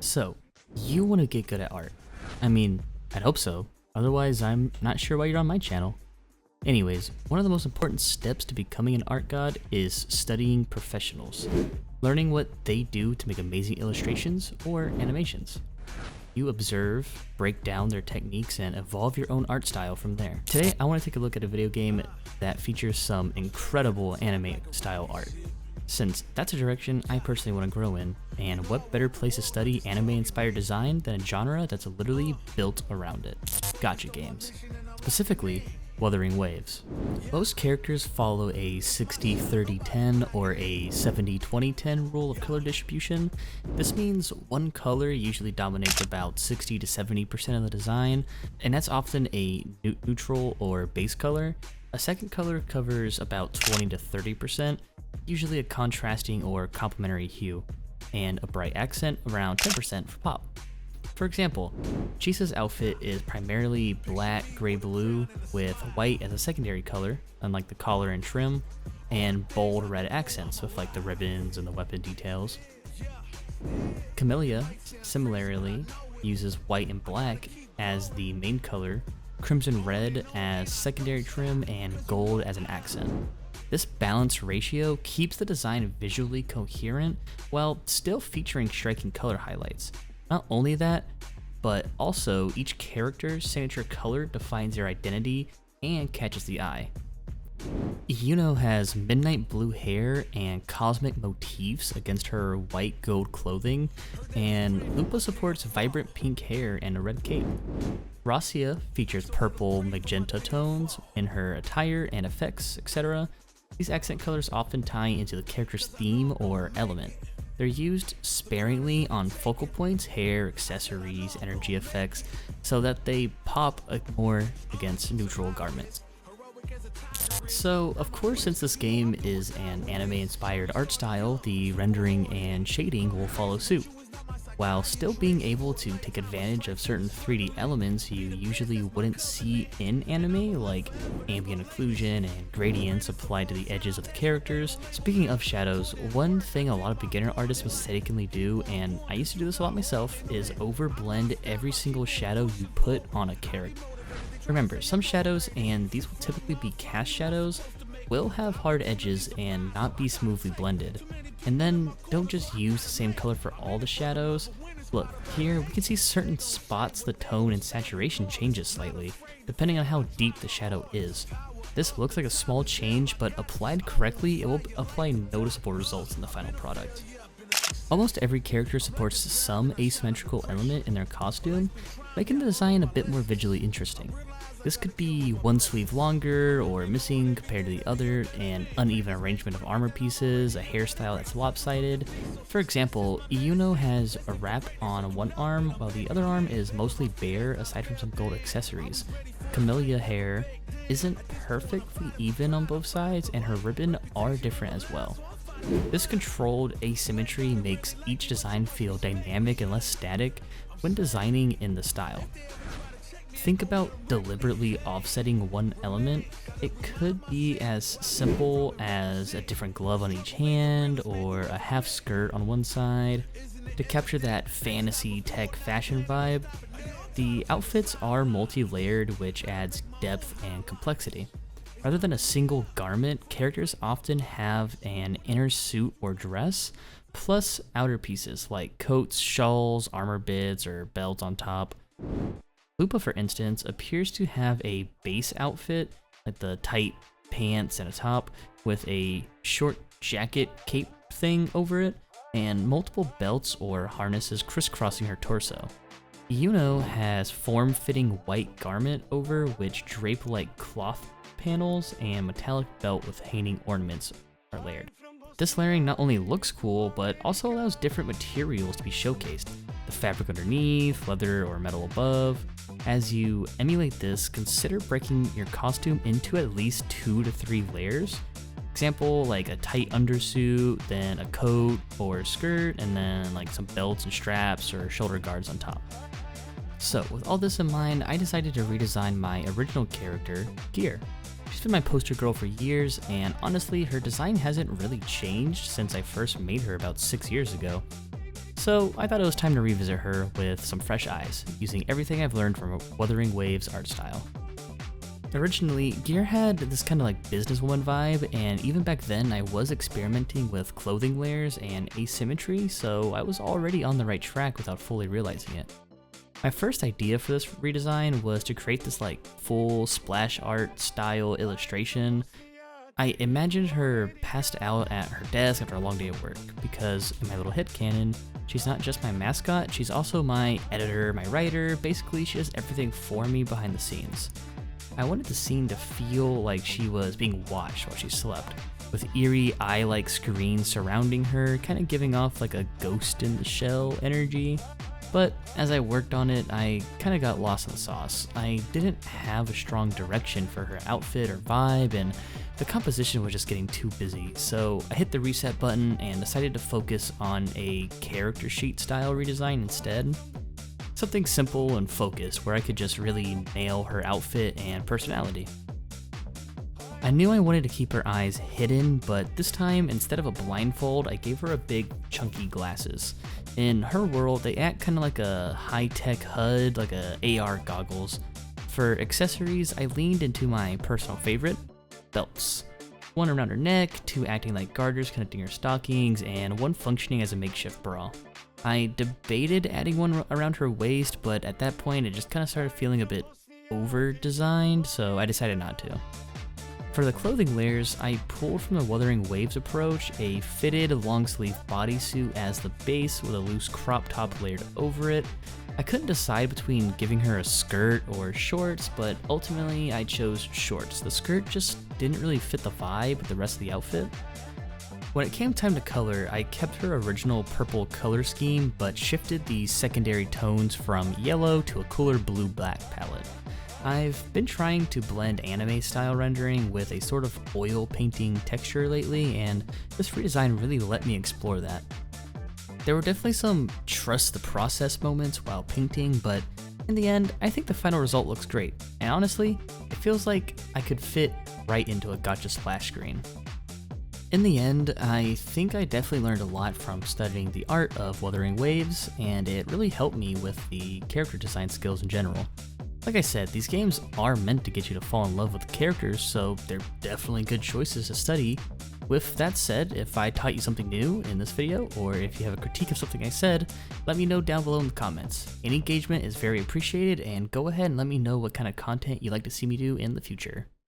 So, you want to get good at art. I mean, I'd hope so. Otherwise, I'm not sure why you're on my channel. Anyways, one of the most important steps to becoming an art god is studying professionals. Learning what they do to make amazing illustrations or animations. You observe, break down their techniques, and evolve your own art style from there. Today, I want to take a look at a video game that features some incredible anime style art, since that's a direction I personally want to grow in, and what better place to study anime-inspired design than a genre that's literally built around it: gacha games. Specifically, Wuthering Waves. Most characters follow a 60-30-10 or a 70-20-10 rule of color distribution. This means one color usually dominates about 60 to 70% of the design, and that's often a neutral or base color. A second color covers about 20 to 30%, usually a contrasting or complementary hue, and a bright accent around 10% for pop. For example, Chisa's outfit is primarily black, gray, blue, with white as a secondary color, unlike the collar and trim, and bold red accents with like the ribbons and the weapon details. Camellia similarly uses white and black as the main color, crimson red as secondary trim, and gold as an accent. This balanced ratio keeps the design visually coherent while still featuring striking color highlights. Not only that, but also each character's signature color defines their identity and catches the eye. Yuno has midnight blue hair and cosmic motifs against her white gold clothing, and Lupa supports vibrant pink hair and a red cape. Rasia features purple magenta tones in her attire and effects, etc. These accent colors often tie into the character's theme or element. They're used sparingly on focal points, hair, accessories, energy effects, so that they pop more against neutral garments. So, of course, since this game is an anime-inspired art style, the rendering and shading will follow suit, while still being able to take advantage of certain 3D elements you usually wouldn't see in anime, like ambient occlusion and gradients applied to the edges of the characters. Speaking of shadows, one thing a lot of beginner artists mistakenly do, and I used to do this a lot myself, is overblend every single shadow you put on a character. Remember, some shadows, and these will typically be cast shadows, will have hard edges and not be smoothly blended. And then don't just use the same color for all the shadows. Look, here we can see certain spots the tone and saturation changes slightly, depending on how deep the shadow is. This looks like a small change, but applied correctly, it will apply noticeable results in the final product. Almost every character supports some asymmetrical element in their costume, making the design a bit more visually interesting. This could be one sleeve longer or missing compared to the other, an uneven arrangement of armor pieces, a hairstyle that's lopsided. For example, Yuno has a wrap on one arm while the other arm is mostly bare aside from some gold accessories. Camellia hair isn't perfectly even on both sides, and her ribbon are different as well. This controlled asymmetry makes each design feel dynamic and less static when designing in the style. Think about deliberately offsetting one element. It could be as simple as a different glove on each hand or a half skirt on one side. To capture that fantasy tech fashion vibe, the outfits are multi-layered, which adds depth and complexity. Rather than a single garment, characters often have an inner suit or dress, plus outer pieces like coats, shawls, armor bits, or belts on top. Lupa, for instance, appears to have a base outfit, like the tight pants and a top, with a short jacket cape thing over it, and multiple belts or harnesses crisscrossing her torso. Yuno has form-fitting white garment over which drape-like cloth panels and metallic belt with hanging ornaments are layered. This layering not only looks cool, but also allows different materials to be showcased. The fabric underneath, leather or metal above. As you emulate this, consider breaking your costume into at least 2 to 3 layers. Example, like a tight undersuit, then a coat or skirt, and then like some belts and straps or shoulder guards on top. So with all this in mind, I decided to redesign my original character, Gear. She's been my poster girl for years, and honestly, her design hasn't really changed since I first made her about 6 years ago. So I thought it was time to revisit her with some fresh eyes, using everything I've learned from Wuthering Waves art style. Originally, Gear had this kind of like businesswoman vibe, and even back then I was experimenting with clothing layers and asymmetry, so I was already on the right track without fully realizing it. My first idea for this redesign was to create this like full splash art style illustration. I imagined her passed out at her desk after a long day at work, because in my little headcanon, she's not just my mascot, she's also my editor, my writer. Basically, she does everything for me behind the scenes. I wanted the scene to feel like she was being watched while she slept, with eerie eye-like screens surrounding her, kind of giving off like a ghost in the shell energy. But as I worked on it, I kind of got lost in the sauce. I didn't have a strong direction for her outfit or vibe, and the composition was just getting too busy, so I hit the reset button and decided to focus on a character sheet style redesign instead. Something simple and focused where I could just really nail her outfit and personality. I knew I wanted to keep her eyes hidden, but this time, instead of a blindfold, I gave her a big, chunky glasses. In her world, they act kind of like a high-tech HUD, like a AR goggles. For accessories, I leaned into my personal favorite, belts. One around her neck, two acting like garters connecting her stockings, and one functioning as a makeshift bra. I debated adding one around her waist, but at that point it just kind of started feeling a bit over-designed, so I decided not to. For the clothing layers, I pulled from the Wuthering Waves approach a fitted long-sleeve bodysuit as the base with a loose crop top layered over it. I couldn't decide between giving her a skirt or shorts, but ultimately I chose shorts. The skirt just didn't really fit the vibe with the rest of the outfit. When it came time to color, I kept her original purple color scheme, but shifted the secondary tones from yellow to a cooler blue-black palette. I've been trying to blend anime style rendering with a sort of oil painting texture lately, and this redesign really let me explore that. There were definitely some trust the process moments while painting, but in the end, I think the final result looks great, and honestly, it feels like I could fit right into a gacha splash screen. In the end, I think I definitely learned a lot from studying the art of Wuthering Waves, and it really helped me with the character design skills in general. Like I said, these games are meant to get you to fall in love with the characters, so they're definitely good choices to study. With that said, if I taught you something new in this video, or if you have a critique of something I said, let me know down below in the comments. Any engagement is very appreciated, and go ahead and let me know what kind of content you'd like to see me do in the future.